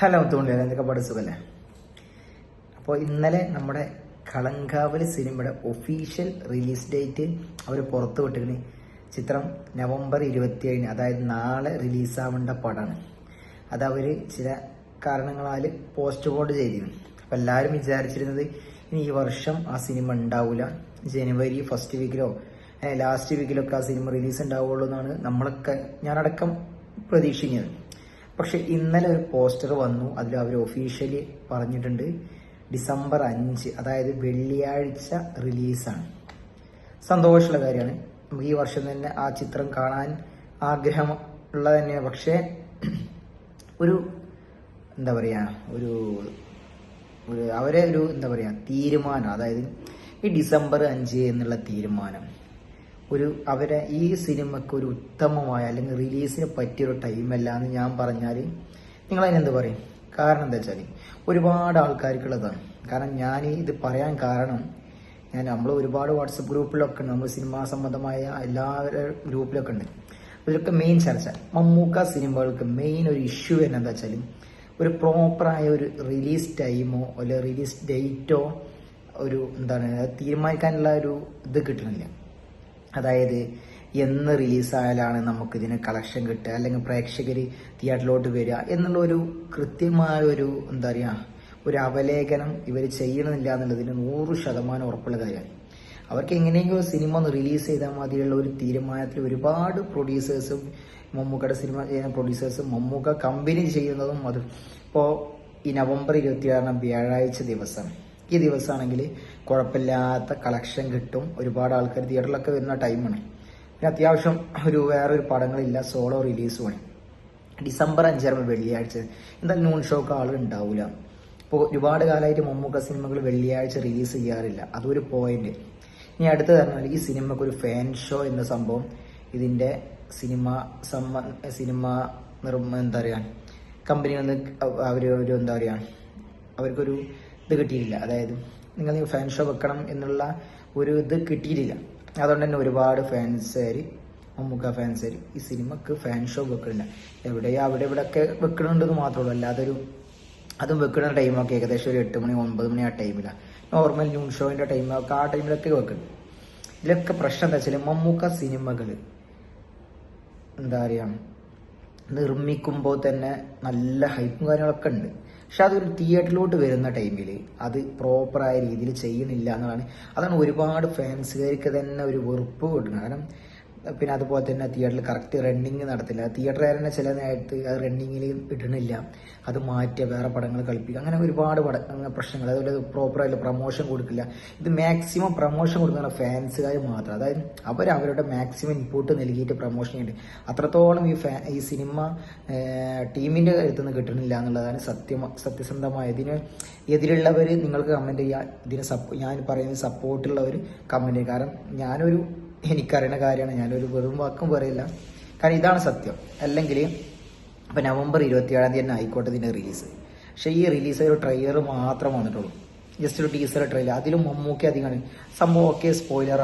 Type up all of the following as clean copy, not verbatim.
Hello തോന്നില്ല എന്തൊക്കെ പാട് സുഖല്ലേ. അപ്പോൾ ഇന്നലെ നമ്മുടെ കളങ്കാവലി സിനിമയുടെ ഒഫീഷ്യൽ റിലീസ് ഡേറ്റ് അവർ പുറത്തു വിട്ടിരുന്നു. ചിത്രം നവംബർ 27, അതായത് നാളെ റിലീസാവേണ്ട പടമാണ്. അത് അവർ ചില കാരണങ്ങളാൽ പോസ്റ്റ്പോണ്ട് ചെയ്തിരുന്നു. അപ്പം എല്ലാവരും വിചാരിച്ചിരുന്നത് ഇനി ഈ വർഷം ആ സിനിമ ഉണ്ടാവില്ല, ജനുവരി ഫസ്റ്റ് വീക്കിലോ ലാസ്റ്റ് വീക്കിലൊക്കെ ആ സിനിമ റിലീസ് ഉണ്ടാവുള്ളൂ എന്നാണ് നമ്മളൊക്കെ, ഞാനടക്കം പ്രതീക്ഷിക്കുന്നത്. പക്ഷെ ഇന്നലെ ഒരു പോസ്റ്റർ വന്നു, അതിൽ അവർ ഒഫീഷ്യലി പറഞ്ഞിട്ടുണ്ട് ഡിസംബർ 5, അതായത് വെള്ളിയാഴ്ച റിലീസാണ്. സന്തോഷമുള്ള കാര്യമാണ്. നമുക്ക് ഈ വർഷം തന്നെ ആ ചിത്രം കാണാൻ ആഗ്രഹം ഉള്ളത് തന്നെയാണ്. പക്ഷേ ഒരു എന്താ പറയുക, അവരെ ഒരു എന്താ പറയുക തീരുമാനം, അതായത് ഈ ഡിസംബർ 5 എന്നുള്ള തീരുമാനം അവരെ ഈ സിനിമക്ക് ഒരു ഉത്തമമായ അല്ലെങ്കിൽ റിലീസിന് പറ്റിയൊരു ടൈമല്ല എന്ന് ഞാൻ പറഞ്ഞാൽ നിങ്ങളതിനെന്ത് പറയും? കാരണം എന്താ വെച്ചാൽ ഒരുപാട് ആൾക്കാർക്കുള്ളതാണ്. കാരണം ഞാൻ ഇത് പറയാൻ കാരണം, നമ്മൾ ഒരുപാട് വാട്സപ്പ് ഗ്രൂപ്പിലൊക്കെ ഉണ്ട്, നമ്മൾ സിനിമാ സംബന്ധമായ എല്ലാവരും ഗ്രൂപ്പിലൊക്കെ ഉണ്ട്. അതിലൊക്കെ മെയിൻ ചർച്ച മമ്മൂക്ക സിനിമകൾക്ക് മെയിൻ ഒരു ഇഷ്യൂ തന്നെ എന്താ വെച്ചാൽ ഒരു പ്രോപ്പറായ ഒരു റിലീസ് ടൈമോ അല്ലെങ്കിൽ റിലീസ് ഡേറ്റോ തീരുമാനിക്കാനുള്ള ഒരു ഇത് കിട്ടണില്ല. അതായത് എന്ന് റിലീസായാലാണ് നമുക്കിതിന് കളക്ഷൻ കിട്ടുക, അല്ലെങ്കിൽ പ്രേക്ഷകർ തിയേറ്ററിലോട്ട് വരിക എന്നുള്ള ഒരു കൃത്യമായ ഒരു അവലേഖനം ഇവർ ചെയ്യണമെന്നില്ല എന്നുള്ളതിന് 100% ഉറപ്പുള്ള കാര്യമാണ്. അവർക്ക് എങ്ങനെയെങ്കിലും സിനിമ ഒന്ന് റിലീസ് ചെയ്താൽ മതിയുള്ള ഒരു തീരുമാനത്തിൽ ഒരുപാട് പ്രൊഡ്യൂസേഴ്സും, മമ്മൂക്കയുടെ സിനിമ ചെയ്യുന്ന പ്രൊഡ്യൂസേഴ്സും, മമ്മൂക്ക കമ്പനി ചെയ്യുന്നതും അത് ഇപ്പോൾ ഈ നവംബർ 26 വ്യാഴാഴ്ച ദിവസം, ഈ ദിവസമാണെങ്കിൽ കുഴപ്പമില്ലാത്ത കളക്ഷൻ കിട്ടും. ഒരുപാട് ആൾക്കാർ തിയേറ്ററിലൊക്കെ വരുന്ന ടൈമാണ്. പിന്നെ അത്യാവശ്യം വേറൊരു പടങ്ങളില്ല, സോളോ റിലീസുമാണ്. ഡിസംബർ 5 വെള്ളിയാഴ്ച എന്തായാലും നൂൺ ഷോക്ക് ആൾ ഉണ്ടാവില്ല. ഇപ്പോൾ ഒരുപാട് കാലമായിട്ട് മമ്മൂക്ക സിനിമകൾ വെള്ളിയാഴ്ച റിലീസ് ചെയ്യാറില്ല, അതൊരു പോയിന്റ്. ഇനി അടുത്ത് പറഞ്ഞാൽ ഈ സിനിമക്ക് ഒരു ഫാൻ ഷോ എന്ന സംഭവം ഇതിൻ്റെ കമ്പനി ഒന്ന് അവർക്കൊരു ഇത് കിട്ടിയിട്ടില്ല. അതായത് നിങ്ങൾ ഫാൻ ഷോ വെക്കണം എന്നുള്ള ഒരു ഇത് കിട്ടിയിട്ടില്ല. അതുകൊണ്ട് തന്നെ ഒരുപാട് മമ്മൂക്ക ഫാൻസുകാർ ഈ സിനിമക്ക് ഫാൻ ഷോ വെക്കണില്ല. അവിടെ ഇവിടെയൊക്കെ വെക്കണുണ്ടെന്ന് മാത്രമേ ഉള്ളൂ. അല്ലാതെ അതും വെക്കുന്ന ടൈമൊക്കെ ഏകദേശം ഒരു 8 മണി 9 മണി ആ ടൈമിലാണ്. നോർമൽ ന്യൂൺ ഷോയിൻ്റെ ടൈമൊക്കെ ആ ടൈമിലൊക്കെ വെക്കണം. ഇതിലൊക്കെ പ്രശ്നം എന്താ വെച്ചാൽ മമ്മൂക്ക സിനിമകൾ നിർമ്മിക്കുമ്പോൾ തന്നെ നല്ല ഹൈപ്പും കാര്യങ്ങളൊക്കെ ഉണ്ട്. പക്ഷെ അതൊരു തിയേറ്ററിലോട്ട് വരുന്ന ടൈമിൽ അത് പ്രോപ്പറായ രീതിയിൽ ചെയ്യണില്ല എന്നുള്ളതാണ്. അതാണ് ഒരുപാട് ഫാൻസുകാർക്ക് തന്നെ ഒരു വെറുപ്പ് കിട്ടുന്നത്. കാരണം പിന്നെ അതുപോലെ തന്നെ തിയേറ്ററിൽ കറക്റ്റ് റണ്ണിങ് നടത്തില്ല. തിയേറ്ററുകാരനെ ചില നേരത്ത് അത് റണ്ണിങ്ങിൽ ഇടണില്ല, അത് മാറ്റുക, വേറെ പടങ്ങൾ കളിപ്പിക്കുക, അങ്ങനെ ഒരുപാട് പ്രശ്നങ്ങൾ. അതുപോലെ പ്രോപ്പറായിട്ട് പ്രൊമോഷൻ കൊടുക്കില്ല. ഇത് മാക്സിമം പ്രൊമോഷൻ കൊടുക്കുന്ന ഫാൻസുകാർ മാത്രം. അതായത് അവരുടെ മാക്സിമം ഇൻപുട്ട് നൽകിയിട്ട് പ്രൊമോഷൻ ചെയ്യുന്നുണ്ട്. അത്രത്തോളം ഈ സിനിമ ടീമിൻ്റെ കരുത്ത് നിന്ന് കിട്ടണില്ല എന്നുള്ളതാണ് സത്യസന്ധമായ. ഇതിന് എതിരുള്ളവർ നിങ്ങൾക്ക് കമൻറ്റ് ചെയ്യുക, ഞാൻ പറയുന്നത് സപ്പോർട്ടുള്ളവർ കമൻറ്റ് ചെയ്യുക. കാരണം എനിക്കറിയുന്ന കാര്യമാണ്, ഞാനൊരു വെറും വാക്കും പറയില്ല. കാരണം ഇതാണ് സത്യം. അല്ലെങ്കിൽ ഇപ്പം നവംബർ 27 തന്നെ ആയിക്കോട്ടെ ഇതിൻ്റെ റിലീസ്. പക്ഷേ ഈ റിലീസ് ഒരു ട്രെയിലർ മാത്രം വന്നിട്ടുള്ളൂ, ജസ്റ്റ് ഒരു ടീസർ ട്രെയിലർ. അതിലും മമ്മൂക്കി അധികമാണ് സംഭവം. ഓക്കെ, സ്പോയിലർ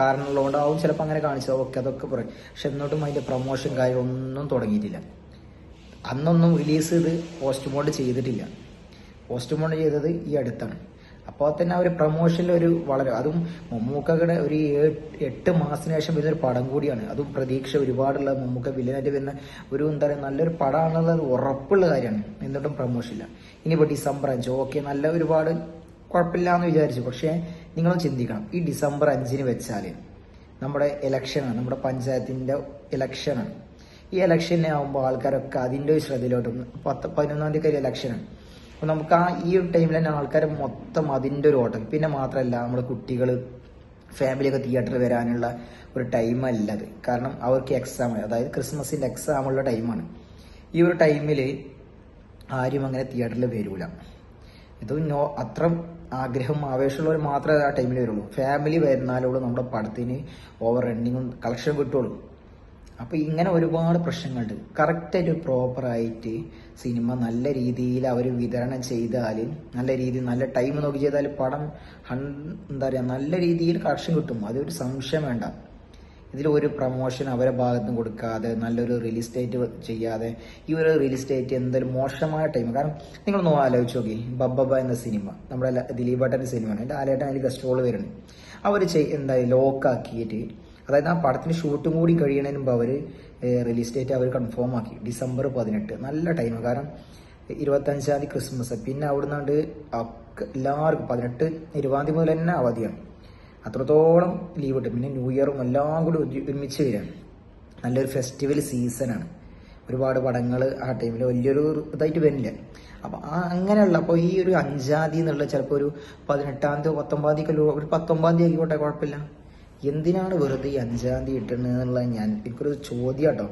കാരണമുള്ളതുകൊണ്ടാവും ചിലപ്പോൾ അങ്ങനെ കാണിച്ചത്, ഓക്കെ, അതൊക്കെ പറയും. പക്ഷെ എന്നിട്ടും അതിൻ്റെ പ്രൊമോഷൻ കാര്യമൊന്നും തുടങ്ങിയിട്ടില്ല. അന്നൊന്നും റിലീസ് ചെയ്ത് പോസ്റ്റ്പോണ്ട് ചെയ്തിട്ടില്ല. പോസ്റ്റ്പോണ്ട് ചെയ്തത് ഈ അടുത്താണ്. അപ്പോൾ തന്നെ അവർ പ്രൊമോഷനിൽ അതും മമ്മൂക്കയുടെ ഒരു 8 മാസത്തിന് ശേഷം വരുന്നൊരു പടം കൂടിയാണ്. അതും പ്രതീക്ഷ ഒരുപാടുള്ള മമ്മൂക്ക വില്ലനായിട്ട് വരുന്ന നല്ലൊരു പടമാണെന്നുള്ളത് ഉറപ്പുള്ള കാര്യമാണ്. എന്നിട്ടും പ്രൊമോഷനില്ല. ഇനിയിപ്പോൾ ഡിസംബർ 5 ഓക്കെ, ഒരുപാട് കുഴപ്പമില്ല എന്ന് വിചാരിച്ചു. പക്ഷേ നിങ്ങൾ ചിന്തിക്കണം, ഈ ഡിസംബർ 5 വെച്ചാൽ നമ്മുടെ ഇലക്ഷനാണ്, നമ്മുടെ പഞ്ചായത്തിൻ്റെ ഇലക്ഷനാണ്. ഈ ഇലക്ഷനെ ആകുമ്പോൾ ആൾക്കാരൊക്കെ അതിൻ്റെ ശ്രദ്ധയിലോട്ടും 11-ാം തീയതി ഇലക്ഷനാണ്. അപ്പോൾ നമുക്ക് ഈ ഒരു ടൈമിൽ തന്നെ ആൾക്കാർ മൊത്തം അതിൻ്റെ ഒരു ഓട്ടം. പിന്നെ മാത്രമല്ല നമ്മുടെ കുട്ടികൾ ഫാമിലിയൊക്കെ തിയേറ്ററിൽ വരാനുള്ള ഒരു ടൈമല്ല അത്. കാരണം അവർക്ക് എക്സാം, അതായത് ക്രിസ്മസിൻ്റെ എക്സാമുള്ള ടൈമാണ്. ഈ ഒരു ടൈമിൽ ആരും അങ്ങനെ തിയേറ്ററിൽ വരില്ല. ഇത് അത്ര ആഗ്രഹം ആവേശമുള്ളവർ മാത്രമേ ആ ടൈമിൽ വരുള്ളൂ. ഫാമിലി വരുന്നാലുള്ളൂ നമ്മുടെ പടത്തിന് ഓവർ റണ്ണിങ്ങും കളക്ഷൻ കിട്ടുള്ളൂ. അപ്പോൾ ഇങ്ങനെ ഒരുപാട് പ്രശ്നങ്ങളുണ്ട്. കറക്റ്റായിട്ട് പ്രോപ്പറായിട്ട് സിനിമ നല്ല രീതിയിൽ അവർ വിതരണം ചെയ്താൽ, നല്ല ടൈം നോക്കി ചെയ്താൽ പടം നല്ല രീതിയിൽ കളക്ഷൻ കിട്ടും. അതൊരു സംശയം വേണ്ട. ഇതിൽ ഒരു പ്രൊമോഷൻ അവരെ ഭാഗത്ത് നിന്ന് കൊടുക്കാതെ നല്ലൊരു റിലീസ് ഡേറ്റ് ചെയ്യാതെ ഈ ഒരു റിലീസ് ഡേറ്റ് എന്തായാലും മോശമായ ടൈം. കാരണം നിങ്ങളൊന്ന് ആലോചിച്ച് നോക്കി, ബബ്ബബ എന്ന സിനിമ നമ്മുടെ ദിലീപ് ഏട്ടൻ്റെ സിനിമയാണ്, എൻ്റെ ആലേട്ടൻ അതിൽ ഗസ്റ്റ് റോൾ വരുന്നത്. അവർ എന്തായാലും ലോക്കാക്കിയിട്ട്, അതായത് ആ പടത്തിന് ഷൂട്ടും കൂടി കഴിയണതിന് മുമ്പ് അവർ റിലീസ് ഡേറ്റ് അവർ കൺഫേം ആക്കി December 18. നല്ല ടൈം. കാരണം 25 തീയതി ക്രിസ്മസ്, പിന്നെ അവിടുന്ന് എല്ലാവർക്കും 18, 20 മുതൽ തന്നെ അവധിയാണ്. അത്രത്തോളം ലീവ് കിട്ടും. പിന്നെ ന്യൂ ഇയറും എല്ലാം കൂടി ഒരുമിച്ച് വരികയാണ്. നല്ലൊരു ഫെസ്റ്റിവൽ സീസണാണ്. ഒരുപാട് പടങ്ങൾ ആ ടൈമിൽ വലിയൊരു ഇതായിട്ട് വരില്ല. അപ്പം അങ്ങനെയുള്ള, അപ്പോൾ ഈ ഒരു 5-ാം തീയതി എന്നുള്ള ചിലപ്പോൾ ഒരു 18-ാം തീയതി 19-ാം തീയതി ഒരു 19-ാം തീയതി ആയിക്കോട്ടെ, കുഴപ്പമില്ല. എന്തിനാണ് വെറുതെ ഈ 5-ാം തീയതി ഇട്ടുന്നത് എന്നുള്ളത് എനിക്കൊരു ചോദ്യം കേട്ടോ.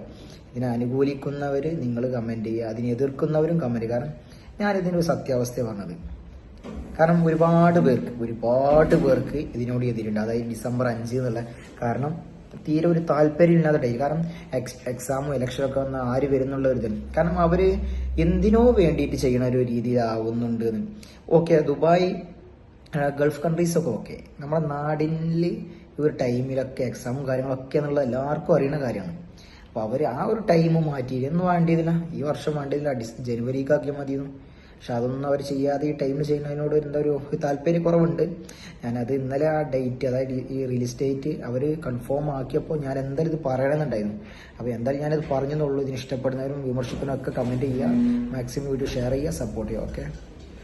ഇതിനെ അനുകൂലിക്കുന്നവർ നിങ്ങൾ കമൻറ്റ് ചെയ്യുക, അതിനെ എതിർക്കുന്നവരും കമൻറ്റ് ചെയ്യുക. കാരണം ഞാനിതിനൊരു സത്യാവസ്ഥ പറഞ്ഞത്. കാരണം ഒരുപാട് പേർക്ക് ഇതിനോട് എതിരുണ്ട്. അതായത് December 5 എന്നുള്ള കാരണം തീരെ ഒരു താല്പര്യമില്ലാത്ത ടൈം. കാരണം എക്സാമും ഇലക്ഷനൊക്കെ വന്ന ആര് വരുന്നുള്ള ഒരു ഇതാണ്. കാരണം അവർ എന്തിനോ വേണ്ടിയിട്ട് ചെയ്യണ ഒരു രീതിയിലാവുന്നുണ്ട്. ഓക്കെ, ദുബായ്, ഗൾഫ് കൺട്രീസൊക്കെ ഓക്കെ. നമ്മുടെ നാടിൽ ഈ ഒരു ടൈമിലൊക്കെ എക്സാമും കാര്യങ്ങളൊക്കെ എന്നുള്ളത് എല്ലാവർക്കും അറിയുന്ന കാര്യമാണ്. അപ്പോൾ അവർ ആ ഒരു ടൈം മാറ്റി ഒന്നും വേണ്ടിയതില്ല, ഈ വർഷം വേണ്ടിയതില്ല, ജനുവരിക്കാക്കിയാൽ മതിയെന്നു. പക്ഷെ അതൊന്നും അവർ ചെയ്യാതെ ഈ ടൈമിൽ ചെയ്യുന്നതിനോട് എന്താ ഒരു താല്പര്യക്കുറവുണ്ട്. ഞാനത് ഇന്നലെ ആ ഡേറ്റ്, അതായത് ഈ റിലീസ് ഡേറ്റ് അവർ കൺഫേം ആക്കിയപ്പോൾ ഞാൻ എന്തായാലും ഇത് പറയണമെന്നുണ്ടായിരുന്നു. അപ്പോൾ എന്തായാലും ഞാനിത് പറഞ്ഞെന്നുള്ളൂ. ഇതിന് ഇഷ്ടപ്പെടുന്നവരും വിമർശിക്കുന്നവരൊക്കെ കമൻറ്റ് ചെയ്യുക, മാക്സിമം വീഡിയോ ഷെയർ ചെയ്യുക, സപ്പോർട്ട് ചെയ്യുക. ഓക്കെ.